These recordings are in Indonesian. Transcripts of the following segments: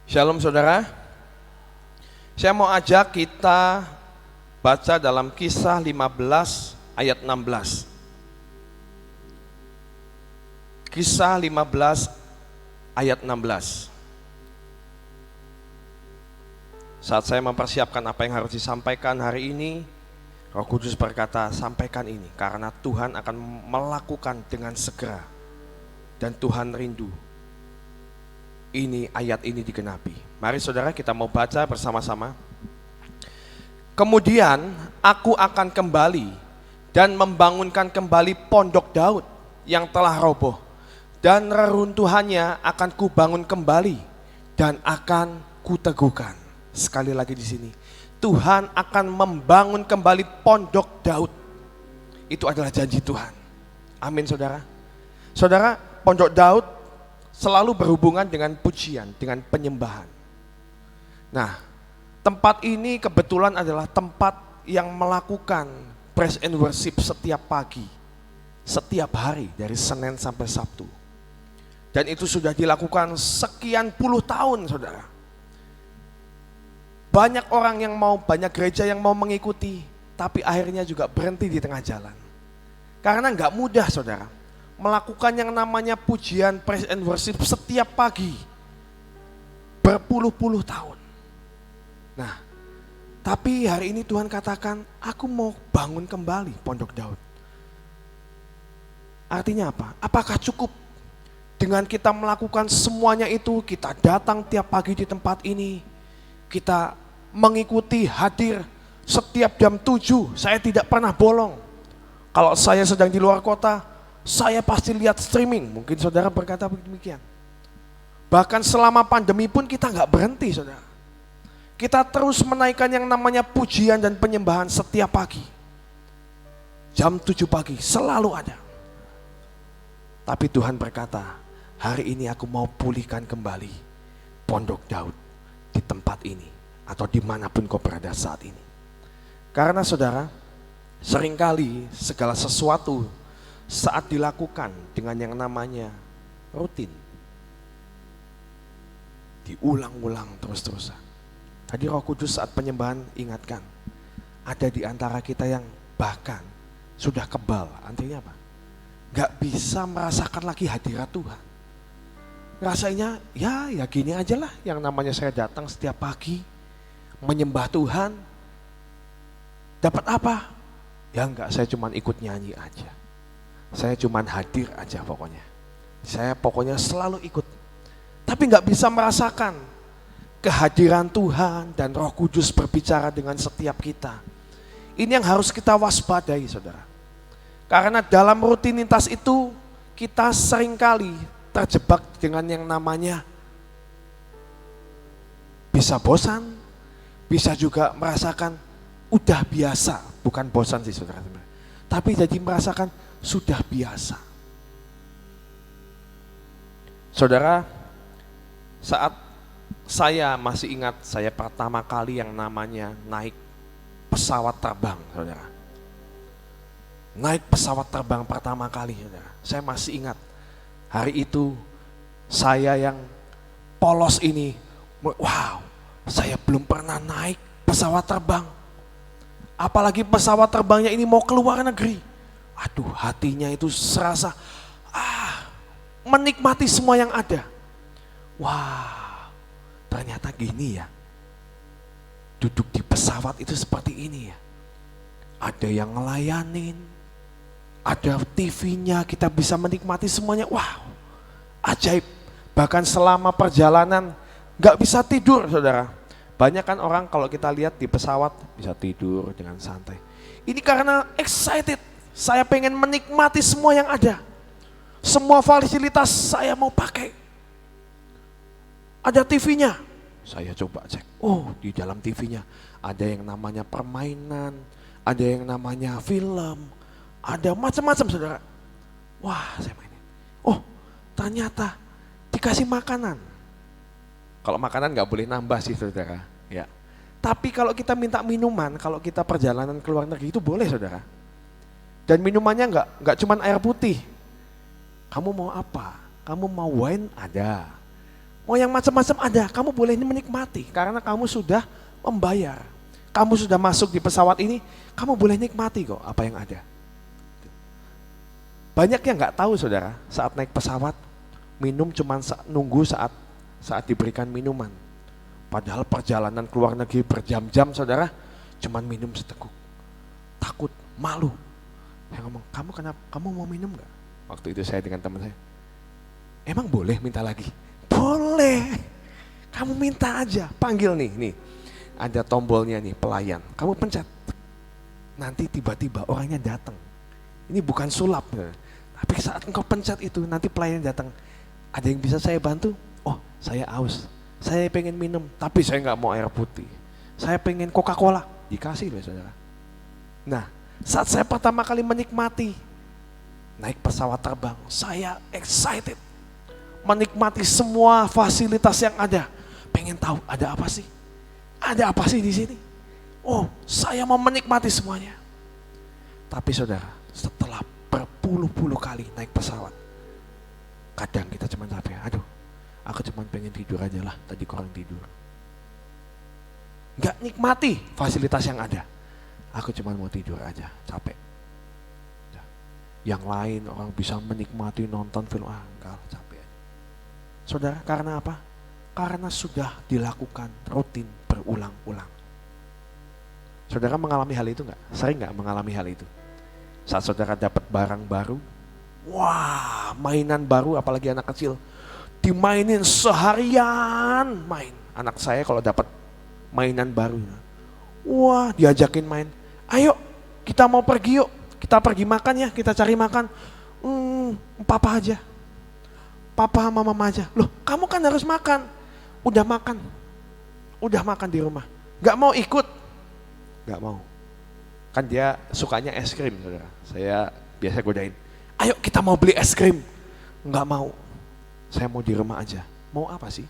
Shalom saudara, saya mau ajak kita baca dalam Kisah 15 ayat 16. Kisah 15 ayat 16. Saat saya mempersiapkan apa yang harus disampaikan hari ini, Roh Kudus berkata, sampaikan ini karena Tuhan akan melakukan dengan segera dan Tuhan rindu ini ayat ini digenapi. Mari saudara kita mau baca bersama-sama. Kemudian aku akan kembali dan membangunkan kembali pondok Daud yang telah roboh, dan reruntuhannya akan kubangun kembali dan akan kuteguhkan. Sekali lagi di sini, Tuhan akan membangun kembali pondok Daud. Itu adalah janji Tuhan. Amin saudara. Saudara, pondok Daud selalu berhubungan dengan pujian, dengan penyembahan. Nah, tempat ini kebetulan adalah tempat yang melakukan praise and worship setiap pagi, setiap hari dari Senin sampai Sabtu. Dan itu sudah dilakukan sekian puluh tahun saudara. Banyak orang yang mau, banyak gereja yang mau mengikuti, tapi akhirnya juga berhenti di tengah jalan. Karena nggak mudah saudara melakukan yang namanya pujian, praise and worship setiap pagi berpuluh-puluh tahun. Nah, tapi hari ini Tuhan katakan, aku mau bangun kembali pondok Daud. Artinya apa? Apakah cukup dengan kita melakukan semuanya itu, kita datang tiap pagi di tempat ini, kita mengikuti, hadir setiap jam 7, saya tidak pernah bolong. Kalau saya sedang di luar kota, saya pasti lihat streaming, mungkin saudara berkata demikian. Bahkan selama pandemi pun kita nggak berhenti saudara. Kita terus menaikkan yang namanya pujian dan penyembahan setiap pagi. Jam 7 pagi selalu ada. Tapi Tuhan berkata, hari ini aku mau pulihkan kembali pondok Daud di tempat ini atau dimanapun kau berada saat ini. Karena saudara, seringkali segala sesuatu saat dilakukan dengan yang namanya rutin, diulang-ulang terus-terusan. Tadi Roh Kudus saat penyembahan ingatkan, ada di antara kita yang bahkan sudah kebal, artinya apa? Gak bisa merasakan lagi hadirat Tuhan. Rasanya ya gini aja lah, yang namanya saya datang setiap pagi menyembah Tuhan, dapat apa? Ya enggak, saya cuma ikut nyanyi aja. Saya cuma hadir aja pokoknya. Saya pokoknya selalu ikut. Tapi gak bisa merasakan kehadiran Tuhan dan Roh Kudus berbicara dengan setiap kita. Ini yang harus kita waspadai saudara. Karena dalam rutinitas itu kita seringkali terjebak dengan yang namanya bisa bosan, bisa juga merasakan udah biasa. Bukan bosan sih saudara, tapi jadi merasakan sudah biasa. Saudara, saat saya masih ingat, saya pertama kali yang namanya naik pesawat terbang, saudara. Naik pesawat terbang pertama kali, saudara. Saya masih ingat, hari itu saya yang polos ini, wow, saya belum pernah naik pesawat terbang. Apalagi pesawat terbangnya ini mau keluar negeri. Aduh, hatinya itu serasa menikmati semua yang ada. Wah, ternyata gini ya. Duduk di pesawat itu seperti ini ya. Ada yang ngelayanin, ada TV-nya, kita bisa menikmati semuanya. Wow, ajaib. Bahkan selama perjalanan gak bisa tidur saudara. Banyak kan orang kalau kita lihat di pesawat bisa tidur dengan santai. Ini karena excited. Saya pengen menikmati semua yang ada. Semua fasilitas saya mau pakai. Ada TV-nya. Saya coba cek. Oh, di dalam TV-nya ada yang namanya permainan, ada yang namanya film, ada macam-macam saudara. Wah, saya mainin. Oh, ternyata dikasih makanan. Kalau makanan nggak boleh nambah sih saudara. Ya. Tapi kalau kita minta minuman, kalau kita perjalanan ke luar negeri itu boleh saudara. Dan minumannya nggak cuman air putih. Kamu mau apa? Kamu mau wine? Ada. Mau yang macam-macam ada, kamu boleh menikmati karena kamu sudah membayar. Kamu sudah masuk di pesawat ini, kamu boleh nikmati kok apa yang ada. Banyak yang nggak tahu saudara, saat naik pesawat, minum cuma nunggu saat diberikan minuman. Padahal perjalanan ke luar negeri berjam-jam saudara, cuma minum seteguk. Takut, malu. Saya ngomong, kamu kenapa? Kamu mau minum nggak? Waktu itu saya dengan teman saya, emang boleh minta lagi? Boleh. Kamu minta aja, panggil nih. Ada tombolnya nih, pelayan. Kamu pencet. Nanti tiba-tiba orangnya datang. Ini bukan sulap. Tapi saat engkau pencet itu, nanti pelayan datang. Ada yang bisa saya bantu? Oh, saya haus. Saya pengen minum, tapi saya nggak mau air putih. Saya pengen Coca-Cola. Dikasih loh saudara. Nah, saat saya pertama kali menikmati naik pesawat terbang, saya excited. Menikmati semua fasilitas yang ada. Pengen tahu ada apa sih? Ada apa sih di sini? Oh, saya mau menikmati semuanya. Tapi saudara, setelah berpuluh-puluh kali naik pesawat, kadang kita cuma capek. Aduh, aku cuma pengen tidur aja lah, tadi kurang tidur. Gak nikmati fasilitas yang ada. Aku cuma mau tidur aja, capek. Yang lain orang bisa menikmati nonton film, enggak, capek. Saudara, karena apa? Karena sudah dilakukan rutin berulang-ulang. Saudara mengalami hal itu enggak? Sering enggak mengalami hal itu? Saat saudara dapat barang baru, wah, mainan baru, apalagi anak kecil, dimainin seharian main. Anak saya kalau dapat mainan baru, wah, diajakin main. Ayo, kita mau pergi yuk. Kita pergi makan ya, kita cari makan. Papa aja. Papa sama mama aja. Loh, kamu kan harus makan. Udah makan. Udah makan di rumah. Gak mau ikut? Gak mau. Kan dia sukanya es krim, saudara. Saya biasa godain. Ayo kita mau beli es krim. Gak mau. Saya mau di rumah aja. Mau apa sih?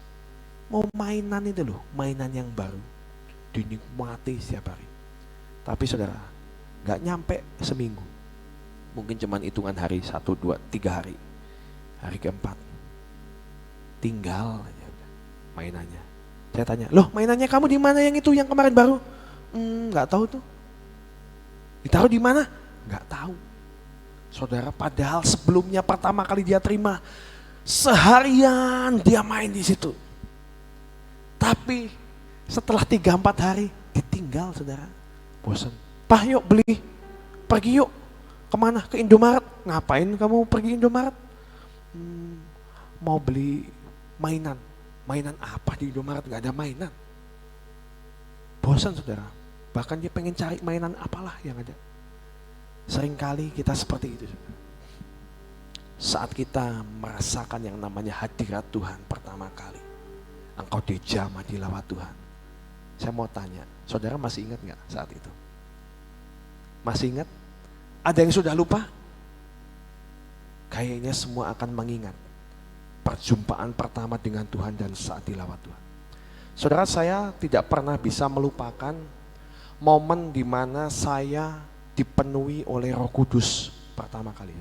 Mau mainan itu loh, mainan yang baru. Dinikmati setiap hari. Tapi saudara, gak nyampe seminggu. Mungkin cuman hitungan hari, 1, 2, 3 hari. Hari keempat, tinggal aja mainannya. Saya tanya, loh mainannya kamu di mana yang itu yang kemarin baru? Nggak tahu tuh. Ditaruh di mana? Nggak tahu. Saudara, padahal sebelumnya pertama kali dia terima, seharian dia main di situ. Tapi setelah 3-4 hari ditinggal saudara. Bosan. Pak yuk beli, pergi yuk. Kemana? Ke Indomaret. Ngapain kamu pergi Indomaret? Mau beli mainan. Mainan apa di Indomaret? Gak ada mainan. Bosan saudara. Bahkan dia pengen cari mainan apalah yang ada. Seringkali kita seperti itu. Saat kita merasakan yang namanya hadirat Tuhan pertama kali, engkau dijamah di lawat Tuhan. Saya mau tanya, saudara masih ingat gak saat itu? Masih ingat? Ada yang sudah lupa? Kayaknya semua akan mengingat perjumpaan pertama dengan Tuhan dan saat dilawat Tuhan. Saudara, saya tidak pernah bisa melupakan momen di mana saya dipenuhi oleh Roh Kudus pertama kali.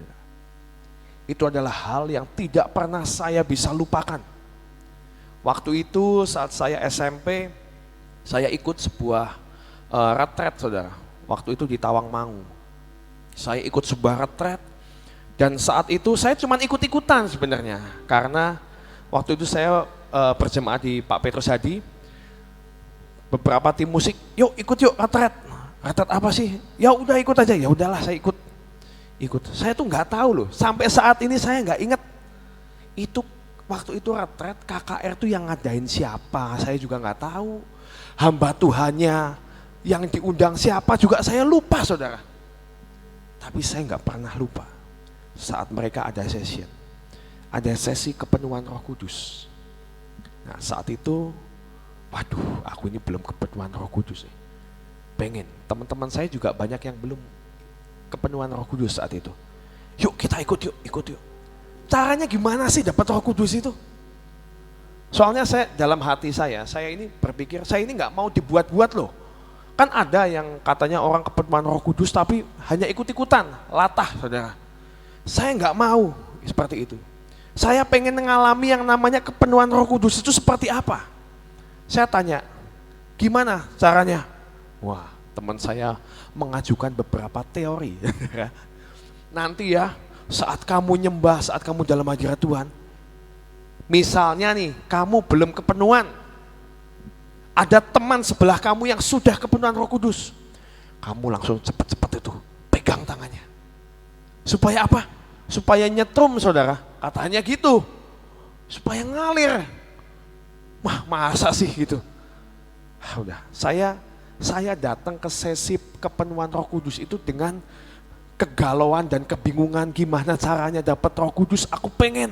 Itu adalah hal yang tidak pernah saya bisa lupakan. Waktu itu saat saya SMP, saya ikut sebuah retret saudara. Waktu itu di Tawangmangu. Saya ikut sebuah retret dan saat itu saya cuma ikut-ikutan sebenarnya. Karena waktu itu saya berjemaah di Pak Petrus Hadi. Beberapa tim musik, yuk ikut yuk retret. Retret apa sih? Ya udah ikut aja. Ya udahlah saya ikut. Saya tuh nggak tahu loh. Sampai saat ini saya nggak ingat itu waktu itu retret KKR tuh yang ngadain siapa. Saya juga nggak tahu. Hamba Tuhannya yang diundang siapa juga saya lupa saudara. Tapi saya nggak pernah lupa saat mereka ada session. Ada sesi kepenuhan Roh Kudus. Nah saat itu, waduh aku ini belum kepenuhan Roh Kudus. Pengen, teman-teman saya juga banyak yang belum kepenuhan Roh Kudus saat itu. Yuk kita ikut yuk. Caranya gimana sih dapat Roh Kudus itu? Soalnya saya dalam hati saya ini berpikir saya ini nggak mau dibuat-buat loh. Kan ada yang katanya orang kepenuhan Roh Kudus tapi hanya ikut-ikutan, latah saudara. Saya nggak mau seperti itu. Saya pengen mengalami yang namanya kepenuhan Roh Kudus itu seperti apa? Saya tanya, gimana caranya? Wah, teman saya mengajukan beberapa teori. Nanti ya, saat kamu nyembah, saat kamu dalam hadirat Tuhan, misalnya nih, kamu belum kepenuhan, ada teman sebelah kamu yang sudah kepenuhan Roh Kudus, kamu langsung cepat-cepat itu pegang tangannya. Supaya apa? Supaya nyetrum, saudara, katanya gitu, supaya ngalir. Wah, masa sih gitu? Udah, saya datang ke sesi kepenuhan Roh Kudus itu dengan kegalauan dan kebingungan gimana caranya dapat Roh Kudus. Aku pengen,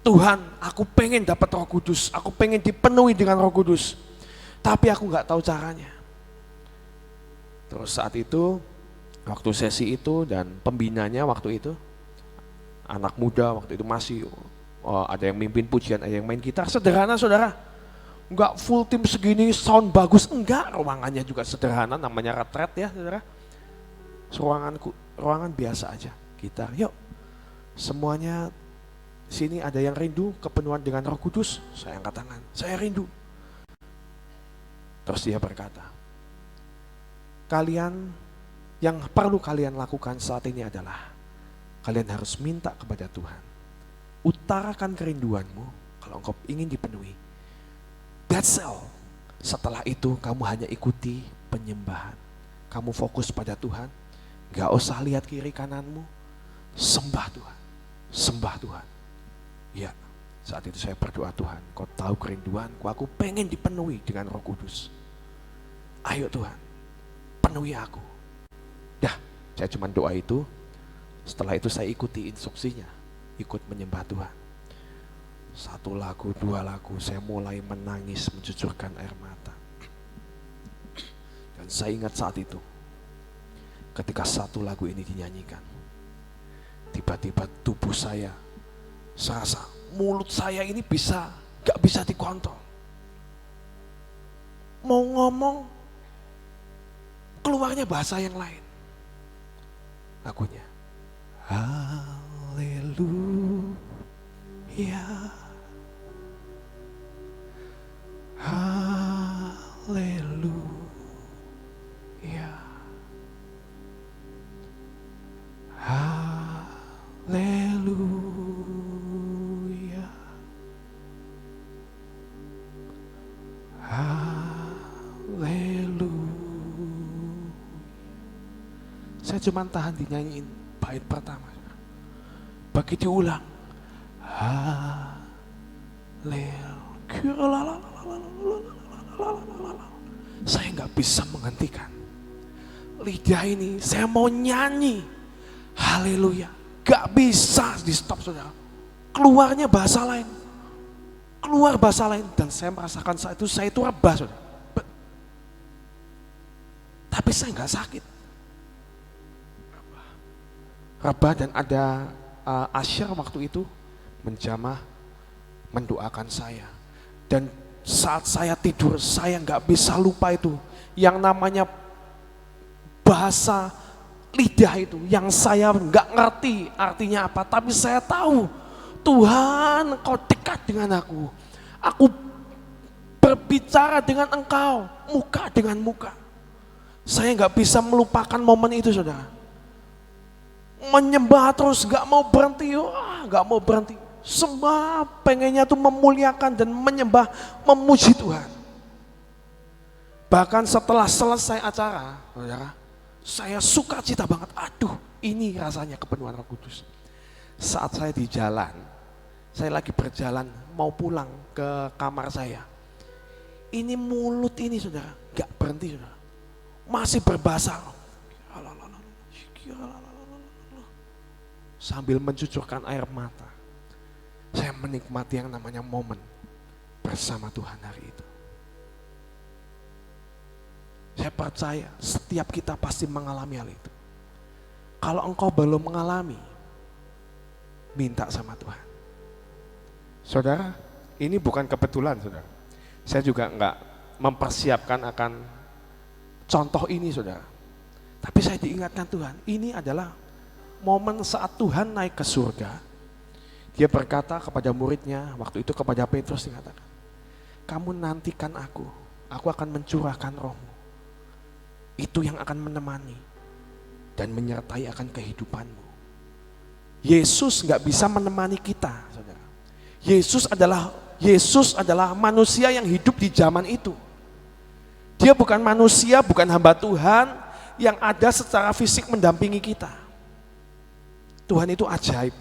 Tuhan, aku pengen dapat Roh Kudus, aku pengen dipenuhi dengan Roh Kudus, tapi aku nggak tahu caranya. Terus saat itu, waktu sesi itu dan pembinanya waktu itu, anak muda waktu itu masih ada yang mimpin pujian, ada yang main gitar, sederhana saudara. Enggak full tim segini, sound bagus, enggak, ruangannya juga sederhana, namanya retret ya saudara. Ruangan biasa aja, gitar, yuk semuanya sini ada yang rindu kepenuhan dengan Roh Kudus? Saya angkat tangan, saya rindu. Terus dia berkata, yang perlu kalian lakukan saat ini adalah kalian harus minta kepada Tuhan, utarakan kerinduanmu kalau engkau ingin dipenuhi. That's all. Setelah itu kamu hanya ikuti penyembahan. Kamu fokus pada Tuhan, gak usah lihat kiri kananmu, sembah Tuhan, sembah Tuhan. Ya, saat itu saya berdoa, Tuhan, kau tahu kerinduanku, aku pengen dipenuhi dengan Roh Kudus. Ayo Tuhan, penuhi aku. Dah, saya cuma doa itu. Setelah itu saya ikuti instruksinya, ikut menyembah Tuhan. 1 lagu, 2 lagu, saya mulai menangis, mencucurkan air mata. Dan saya ingat saat itu, ketika 1 lagu ini dinyanyikan, tiba-tiba tubuh saya, serasa mulut saya ini gak bisa dikontrol. Mau ngomong, keluarnya bahasa yang lain. Lagunya, haleluya, haleluya, haleluya, haleluya. Saya cuma tahan dinyanyiin bait pertama. Begitu diulang, saya nggak bisa menghentikan lidah ini. Saya mau nyanyi haleluya, gak bisa di stop saudara. Keluarnya bahasa lain, keluar bahasa lain, dan saya merasakan saat itu saya itu rebah saudara. Tapi saya nggak sakit, rebah. Dan ada Asyar waktu itu menjamah, mendoakan saya. Dan saat saya tidur, saya nggak bisa lupa itu, yang namanya bahasa lidah itu, yang saya nggak ngerti artinya apa, tapi saya tahu Tuhan, kau dekat dengan aku berbicara dengan engkau, muka dengan muka. Saya nggak bisa melupakan momen itu saudara. Menyembah terus, gak mau berhenti, gak mau berhenti. Semua pengennya tuh memuliakan dan menyembah, memuji Tuhan. Bahkan setelah selesai acara, saudara, saya sukacita banget. Aduh, ini rasanya kepenuhan Roh Kudus. Saat saya di jalan, saya lagi berjalan mau pulang ke kamar saya. Ini mulut ini saudara, gak berhenti saudara. Masih berbahasa. Sambil mencucurkan air mata, saya menikmati yang namanya momen bersama Tuhan hari itu. Saya percaya setiap kita pasti mengalami hal itu. Kalau engkau belum mengalami, minta sama Tuhan. Saudara, ini bukan kebetulan saudara. Saya juga enggak mempersiapkan akan contoh ini saudara. Tapi saya diingatkan Tuhan, ini adalah momen saat Tuhan naik ke surga. Dia berkata kepada muridnya, waktu itu kepada Petrus dikatakan, kamu nantikan aku akan mencurahkan rohmu. Itu yang akan menemani dan menyertai akan kehidupanmu. Yesus gak bisa menemani kita, saudara. Yesus adalah manusia yang hidup di zaman itu. Dia bukan manusia, bukan hamba Tuhan yang ada secara fisik mendampingi kita. Tuhan itu ajaib.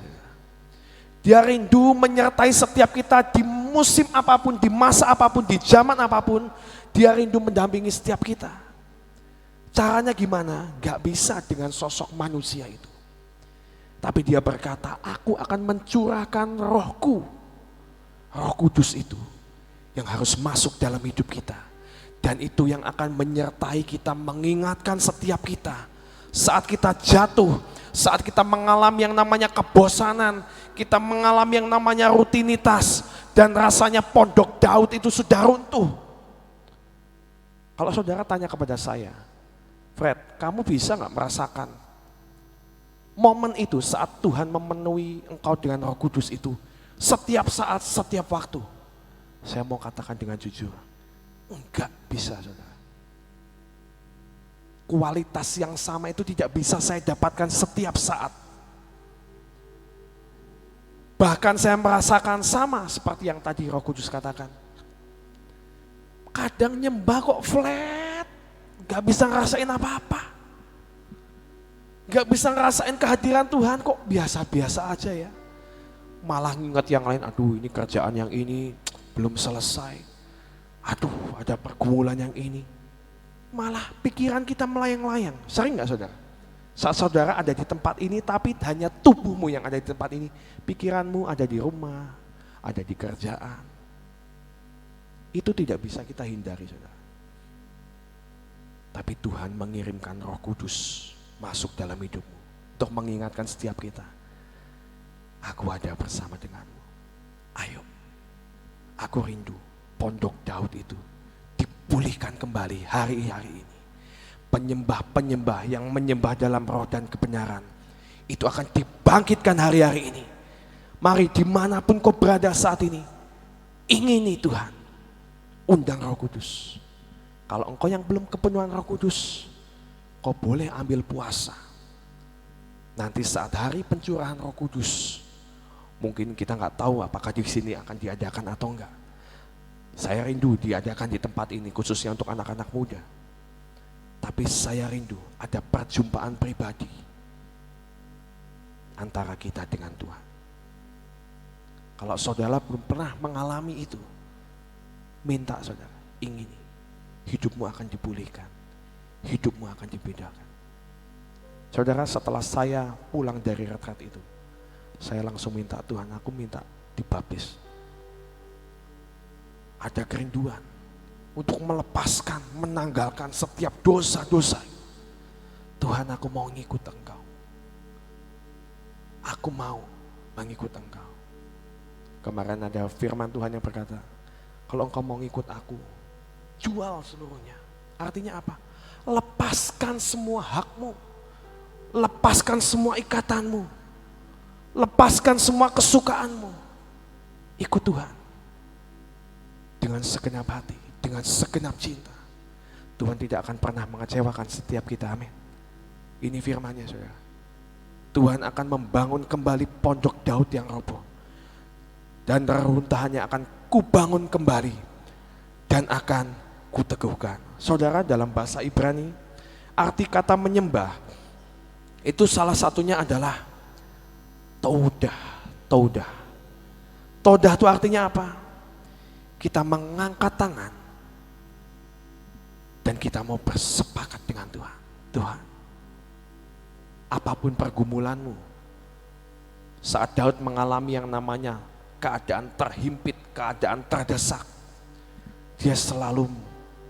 Dia rindu menyertai setiap kita di musim apapun, di masa apapun, di zaman apapun. Dia rindu mendampingi setiap kita. Caranya gimana? Gak bisa dengan sosok manusia itu. Tapi dia berkata, aku akan mencurahkan rohku. Roh Kudus itu yang harus masuk dalam hidup kita. Dan itu yang akan menyertai kita, mengingatkan setiap kita. Saat kita jatuh, saat kita mengalami yang namanya kebosanan, kita mengalami yang namanya rutinitas, dan rasanya pondok Daud itu sudah runtuh. Kalau saudara tanya kepada saya, Fred, kamu bisa gak merasakan momen itu saat Tuhan memenuhi engkau dengan Roh Kudus itu? Setiap saat, setiap waktu. Saya mau katakan dengan jujur, enggak bisa, saudara. Kualitas yang sama itu tidak bisa saya dapatkan setiap saat. Bahkan saya merasakan sama seperti yang tadi Roh Kudus katakan. Kadang nyembah kok flat, gak bisa ngerasain apa-apa. Gak bisa ngerasain kehadiran Tuhan, kok biasa-biasa aja ya. Malah nginget yang lain, aduh ini kerjaan yang ini belum selesai. Aduh ada pergumulan yang ini. Malah pikiran kita melayang-layang. Sering gak saudara? Saat saudara ada di tempat ini tapi hanya tubuhmu yang ada di tempat ini. Pikiranmu ada di rumah, ada di kerjaan. Itu tidak bisa kita hindari, saudara. Tapi Tuhan mengirimkan Roh Kudus masuk dalam hidupmu untuk mengingatkan setiap kita. Aku ada bersama denganmu. Ayo, aku rindu pondok Daud itu dipulihkan kembali hari-hari ini. Penyembah-penyembah yang menyembah dalam roh dan kebenaran itu akan dibangkitkan hari-hari ini. Mari dimanapun kau berada saat ini, ingini Tuhan, undang Roh Kudus. Kalau engkau yang belum kepenuhan Roh Kudus, kau boleh ambil puasa. Nanti saat hari pencurahan Roh Kudus, mungkin kita nggak tahu apakah di sini akan diadakan atau enggak. Saya rindu diadakan di tempat ini khususnya untuk anak-anak muda. Tapi saya rindu ada perjumpaan pribadi antara kita dengan Tuhan. Kalau saudara belum pernah mengalami itu, minta saudara, ingini, hidupmu akan dipulihkan, hidupmu akan dibedakan. Saudara, setelah saya pulang dari retret itu, saya langsung minta Tuhan, aku minta dibaptis. Ada kerinduan untuk melepaskan, menanggalkan setiap dosa-dosa. Tuhan, aku mau ngikut Engkau. Aku mau mengikut Engkau. Kemarin ada firman Tuhan yang berkata, kalau engkau mau ngikut aku, jual seluruhnya. Artinya apa? Lepaskan semua hakmu. Lepaskan semua ikatanmu. Lepaskan semua kesukaanmu. Ikut Tuhan. Dengan segenap hati, dengan segenap cinta. Tuhan tidak akan pernah mengecewakan setiap kita, amin. Ini firman-Nya, saudara. Tuhan akan membangun kembali pondok Daud yang roboh. Dan reruntuhannya akan kubangun kembali. Dan akan kuteguhkan. Saudara, dalam bahasa Ibrani, arti kata menyembah, itu salah satunya adalah Todah. Todah. Todah itu artinya apa? Kita mengangkat tangan dan kita mau bersepakat dengan Tuhan. Tuhan, apapun pergumulanmu, saat Daud mengalami yang namanya keadaan terhimpit, keadaan terdesak, dia selalu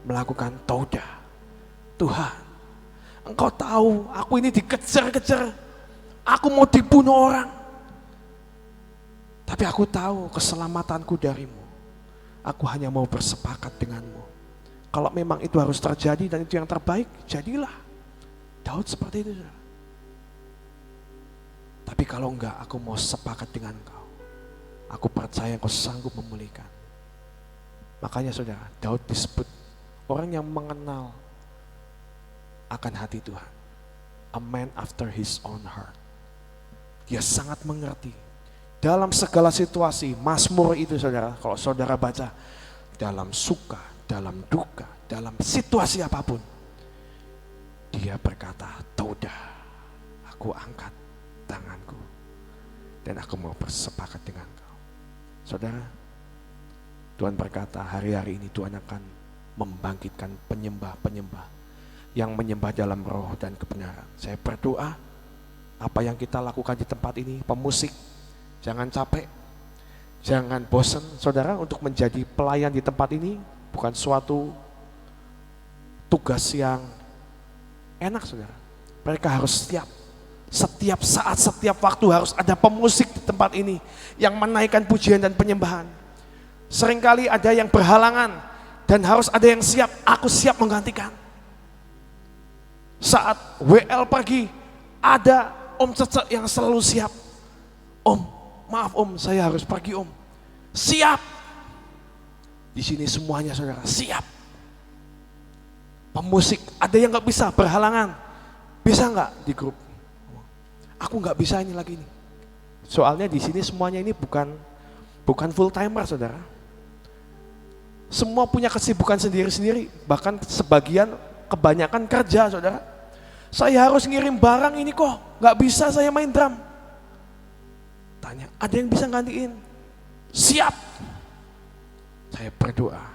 melakukan taudah. Tuhan, Engkau tahu aku ini dikejar-kejar, aku mau dibunuh orang, tapi aku tahu keselamatanku darimu. Aku hanya mau bersepakat denganmu. Kalau memang itu harus terjadi dan itu yang terbaik, jadilah. Daud seperti itu. Tapi kalau enggak, aku mau sepakat dengan Engkau. Aku percaya Engkau sanggup memulihkan. Makanya saudara, Daud disebut orang yang mengenal akan hati Tuhan. A man after his own heart. Dia sangat mengerti. Dalam segala situasi, Mazmur itu saudara, kalau saudara baca, dalam suka, dalam duka, dalam situasi apapun, dia berkata, "Toda, aku angkat tanganku dan aku mau bersepakat dengan Kau." Saudara, Tuhan berkata hari-hari ini Tuhan akan membangkitkan penyembah-penyembah yang menyembah dalam roh dan kebenaran. Saya berdoa apa yang kita lakukan di tempat ini, pemusik, jangan capek, jangan bosan saudara untuk menjadi pelayan di tempat ini. Bukan suatu tugas yang enak saudara. Mereka harus setiap saat, setiap waktu harus ada pemusik di tempat ini yang menaikkan pujian dan penyembahan. Seringkali ada yang berhalangan dan harus ada yang siap. Aku siap menggantikan. Saat WL pergi, ada Om Cece yang selalu siap. Om, maaf Om, saya harus pergi Om. Siap. Di sini semuanya saudara siap. Pemusik, ada yang nggak bisa, berhalangan. Bisa nggak di grup? Aku nggak bisa ini lagi nih. Soalnya di sini semuanya ini bukan full timer saudara. Semua punya kesibukan sendiri-sendiri. Bahkan kebanyakan kerja saudara. Saya harus ngirim barang ini kok, nggak bisa saya main drum. Tanya, ada yang bisa gantiin? Siap. Saya berdoa,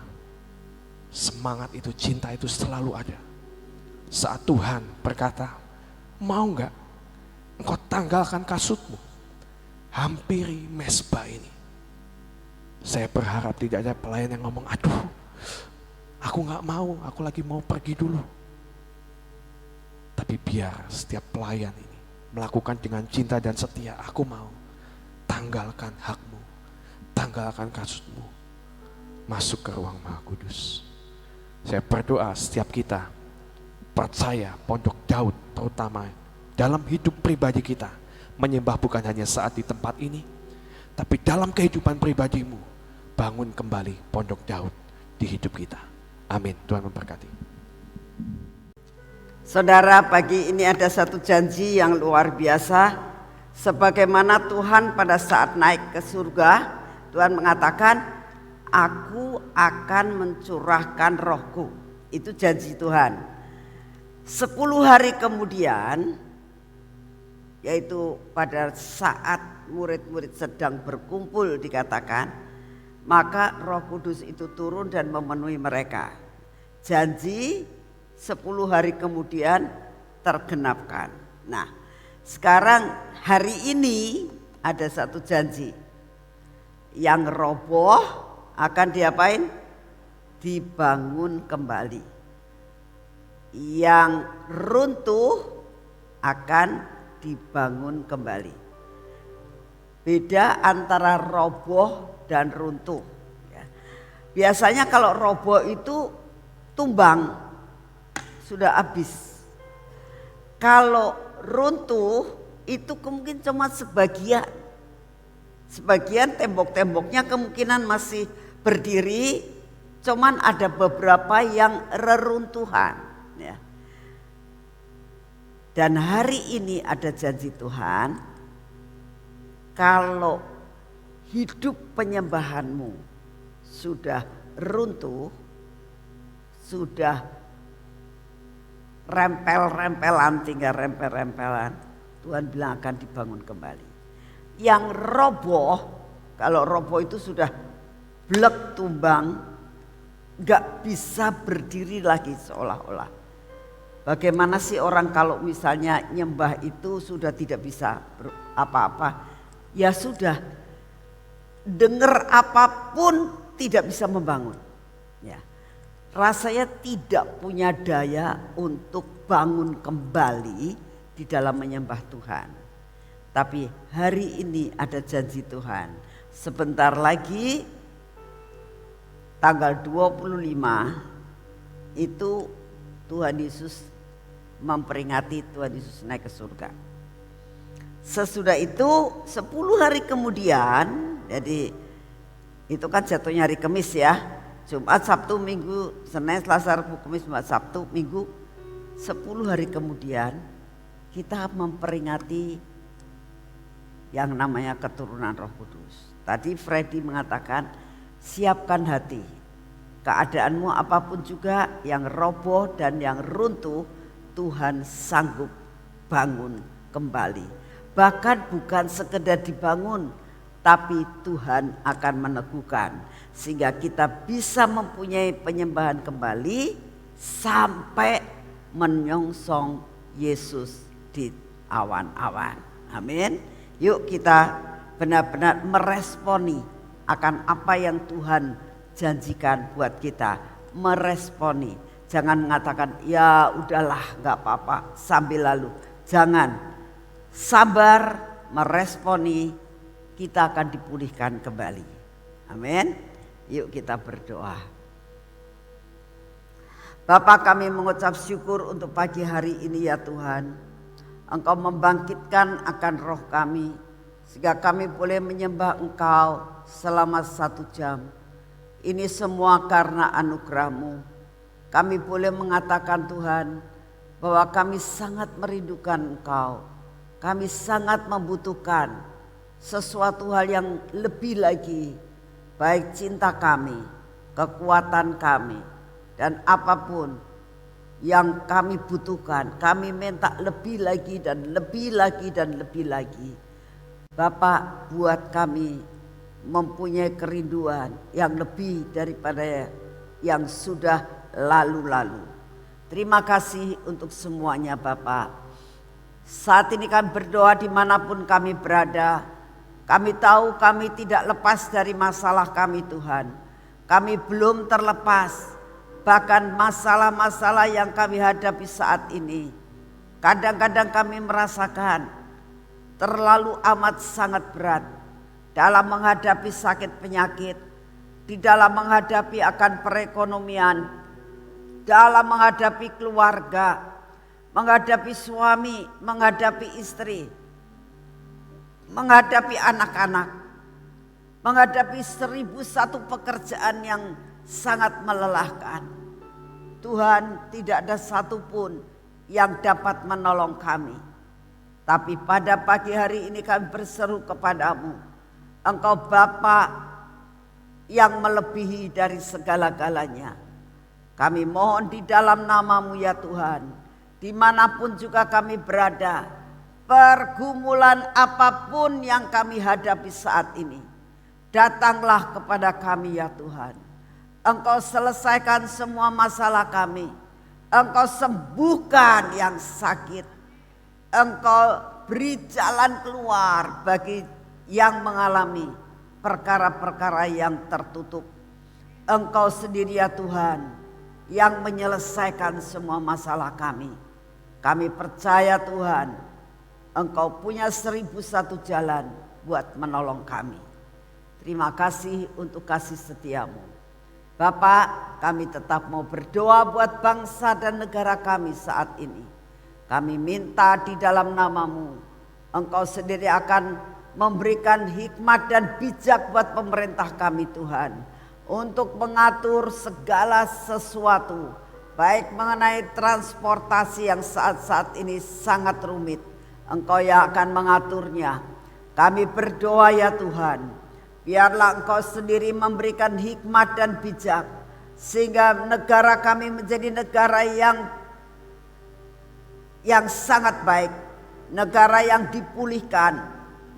semangat itu, cinta itu selalu ada. Saat Tuhan berkata, mau nggak engkau tanggalkan kasutmu, hampiri mezbah ini. Saya berharap tidak ada pelayan yang ngomong, aduh, aku nggak mau, aku lagi mau pergi dulu. Tapi biar setiap pelayan ini melakukan dengan cinta dan setia. Aku mau tanggalkan hakmu, tanggalkan kasutmu, masuk ke ruang Maha Kudus. Saya berdoa setiap kita percaya Pondok Daud terutama dalam hidup pribadi kita menyembah bukan hanya saat di tempat ini, tapi dalam kehidupan pribadimu bangun kembali Pondok Daud di hidup kita. Amin. Tuhan memberkati. Saudara, pagi ini ada satu janji yang luar biasa. Sebagaimana Tuhan pada saat naik ke surga, Tuhan mengatakan, aku akan mencurahkan rohku. Itu janji Tuhan. 10 hari kemudian, yaitu pada saat murid-murid sedang berkumpul dikatakan, maka Roh Kudus itu turun dan memenuhi mereka. Janji 10 hari kemudian tergenapkan. Nah, sekarang hari ini ada satu janji. Yang roboh akan diapain? Dibangun kembali. Yang runtuh akan dibangun kembali. Beda antara roboh dan runtuh. Biasanya kalau roboh itu tumbang, sudah habis. Kalau runtuh itu kemungkinan cuma sebagian. Sebagian tembok-temboknya kemungkinan masih berdiri, cuman ada beberapa yang reruntuhan. Ya. Dan hari ini ada janji Tuhan, kalau hidup penyembahanmu sudah runtuh, sudah rempel-rempelan, tinggal rempel-rempelan, Tuhan bilang akan dibangun kembali. Yang roboh, kalau roboh itu sudah blek tumbang, gak bisa berdiri lagi seolah-olah. Bagaimana sih orang kalau misalnya nyembah itu sudah tidak bisa apa-apa, ya sudah, dengar apapun tidak bisa membangun. Ya. Rasanya tidak punya daya untuk bangun kembali di dalam menyembah Tuhan. Tapi hari ini ada janji Tuhan. Sebentar lagi tanggal 25 itu Tuhan Yesus memperingati Tuhan Yesus naik ke surga. Sesudah itu 10 hari kemudian Jadi itu kan jatuhnya hari Kamis ya. Jumat, Sabtu, Minggu, Senin, Selasa, Rabu, Kamis, Jumat, Sabtu, Minggu. 10 hari kemudian kita memperingati yang namanya keturunan Roh Kudus. Tadi Freddy mengatakan siapkan hati. Keadaanmu apapun juga yang roboh dan yang runtuh, Tuhan sanggup bangun kembali. Bahkan bukan sekedar dibangun, tapi Tuhan akan meneguhkan. Sehingga kita bisa mempunyai penyembahan kembali sampai menyongsong Yesus di awan-awan. Amin. Yuk kita benar-benar meresponi akan apa yang Tuhan janjikan buat kita. Meresponi. Jangan mengatakan ya udahlah gak apa-apa sambil lalu. Jangan. Sabar meresponi, kita akan dipulihkan kembali. Amin. Yuk kita berdoa. Bapa, kami mengucap syukur untuk pagi hari ini ya Tuhan. Engkau membangkitkan akan roh kami, sehingga kami boleh menyembah Engkau selama 1 jam. Ini semua karena anugerah-Mu. Kami boleh mengatakan Tuhan, bahwa kami sangat merindukan Engkau. Kami sangat membutuhkan sesuatu hal yang lebih lagi, baik cinta kami, kekuatan kami, dan apapun yang kami butuhkan, kami minta lebih lagi dan lebih lagi dan lebih lagi. Bapak, buat kami mempunyai kerinduan yang lebih daripada yang sudah lalu-lalu. Terima kasih untuk semuanya Bapak. Saat ini kami berdoa dimanapun kami berada. Kami tahu kami tidak lepas dari masalah kami Tuhan. Kami belum terlepas. Bahkan masalah-masalah yang kami hadapi saat ini, kadang-kadang kami merasakan terlalu amat sangat berat dalam menghadapi sakit penyakit, di dalam menghadapi akan perekonomian, dalam menghadapi keluarga, menghadapi suami, menghadapi istri, menghadapi anak-anak, menghadapi 1001 pekerjaan yang sangat melelahkan. Tuhan, tidak ada satupun yang dapat menolong kami. Tapi pada pagi hari ini kami berseru kepadamu. Engkau Bapa yang melebihi dari segala-galanya. Kami mohon di dalam nama-Mu ya Tuhan. Dimanapun juga kami berada, pergumulan apapun yang kami hadapi saat ini, datanglah kepada kami ya Tuhan. Engkau selesaikan semua masalah kami. Engkau sembuhkan yang sakit. Engkau beri jalan keluar bagi yang mengalami perkara-perkara yang tertutup. Engkau sendiri ya Tuhan yang menyelesaikan semua masalah kami. Kami percaya Tuhan, Engkau punya 1001 jalan buat menolong kami. Terima kasih untuk kasih setiamu. Bapak, kami tetap mau berdoa buat bangsa dan negara kami saat ini. Kami minta di dalam nama-Mu, Engkau sendiri akan memberikan hikmat dan bijak buat pemerintah kami Tuhan, untuk mengatur segala sesuatu, baik mengenai transportasi yang saat-saat ini sangat rumit. Engkau yang akan mengaturnya. Kami berdoa ya Tuhan, biarlah Engkau sendiri memberikan hikmat dan bijak, sehingga negara kami menjadi negara yang sangat baik, negara yang dipulihkan,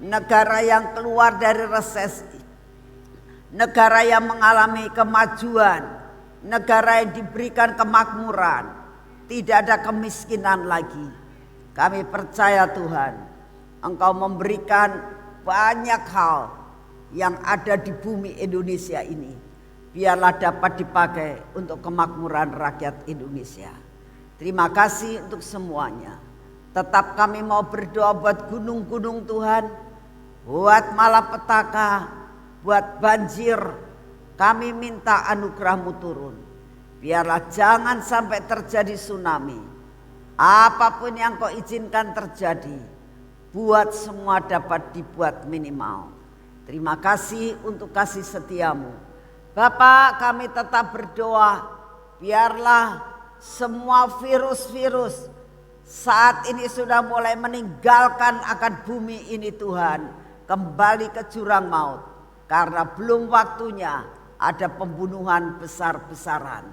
negara yang keluar dari resesi, negara yang mengalami kemajuan, negara yang diberikan kemakmuran, tidak ada kemiskinan lagi. Kami percaya Tuhan, Engkau memberikan banyak hal yang ada di bumi Indonesia ini, biarlah dapat dipakai untuk kemakmuran rakyat Indonesia. Terima kasih untuk semuanya. Tetap kami mau berdoa buat gunung-gunung Tuhan, buat malapetaka, buat banjir. Kami minta anugerah-Mu turun. Biarlah jangan sampai terjadi tsunami. Apapun yang Kau izinkan terjadi, buat semua dapat dibuat minimal. Terima kasih untuk kasih setiamu. Bapa, kami tetap berdoa, biarlah semua virus-virus saat ini sudah mulai meninggalkan akan bumi ini Tuhan, kembali ke jurang maut. Karena belum waktunya ada pembunuhan besar-besaran.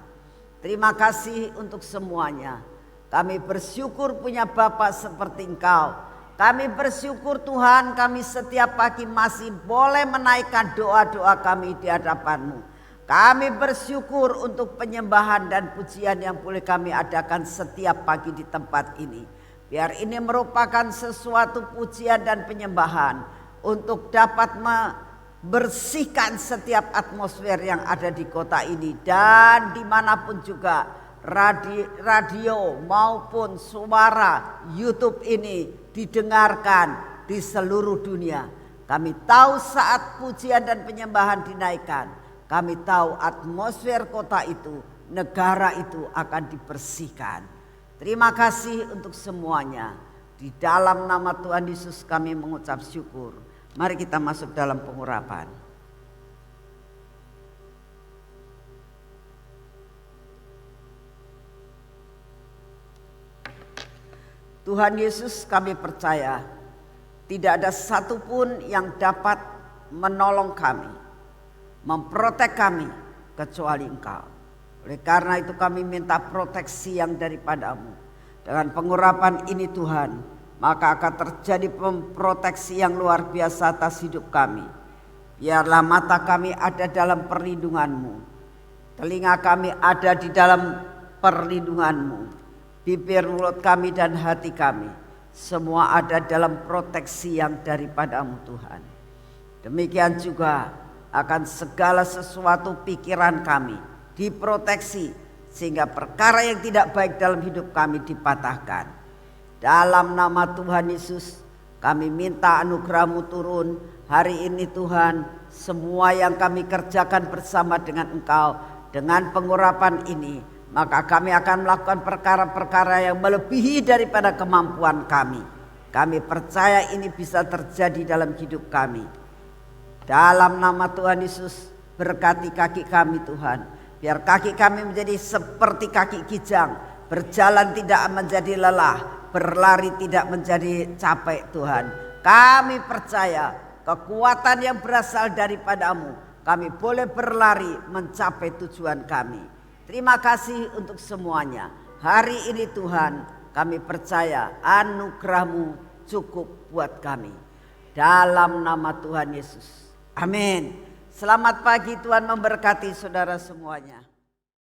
Terima kasih untuk semuanya. Kami bersyukur punya Bapa seperti Engkau. Kami bersyukur Tuhan, kami setiap pagi masih boleh menaikkan doa-doa kami di hadapan-Mu. Kami bersyukur untuk penyembahan dan pujian yang boleh kami adakan setiap pagi di tempat ini. Biar ini merupakan sesuatu pujian dan penyembahan untuk dapat membersihkan setiap atmosfer yang ada di kota ini. Dan dimanapun juga radio maupun suara YouTube ini didengarkan di seluruh dunia. Kami tahu saat pujian dan penyembahan dinaikkan, kami tahu atmosfer kota itu, negara itu akan dibersihkan. Terima kasih untuk semuanya. Di dalam nama Tuhan Yesus kami mengucap syukur. Mari kita masuk dalam pengurapan. Tuhan Yesus, kami percaya tidak ada satupun yang dapat menolong kami, memprotek kami kecuali Engkau. Oleh karena itu kami minta proteksi yang daripada-Mu. Dengan pengurapan ini Tuhan, maka akan terjadi proteksi yang luar biasa atas hidup kami. Biarlah mata kami ada dalam perlindungan-Mu, telinga kami ada di dalam perlindungan-Mu, bibir, mulut kami dan hati kami semua ada dalam proteksi yang daripada-Mu Tuhan. Demikian juga akan segala sesuatu pikiran kami diproteksi sehingga perkara yang tidak baik dalam hidup kami dipatahkan. Dalam nama Tuhan Yesus kami minta anugerah-Mu turun hari ini Tuhan. Semua yang kami kerjakan bersama dengan Engkau, dengan pengurapan ini, maka kami akan melakukan perkara-perkara yang melebihi daripada kemampuan kami. Kami percaya ini bisa terjadi dalam hidup kami. Dalam nama Tuhan Yesus, berkati kaki kami Tuhan. Biar kaki kami menjadi seperti kaki kijang, berjalan tidak menjadi lelah, berlari tidak menjadi capek Tuhan. Kami percaya kekuatan yang berasal daripada-Mu, kami boleh berlari mencapai tujuan kami. Terima kasih untuk semuanya. Hari ini Tuhan, kami percaya anugerah-Mu cukup buat kami. Dalam nama Tuhan Yesus. Amin. Selamat pagi, Tuhan memberkati saudara semuanya.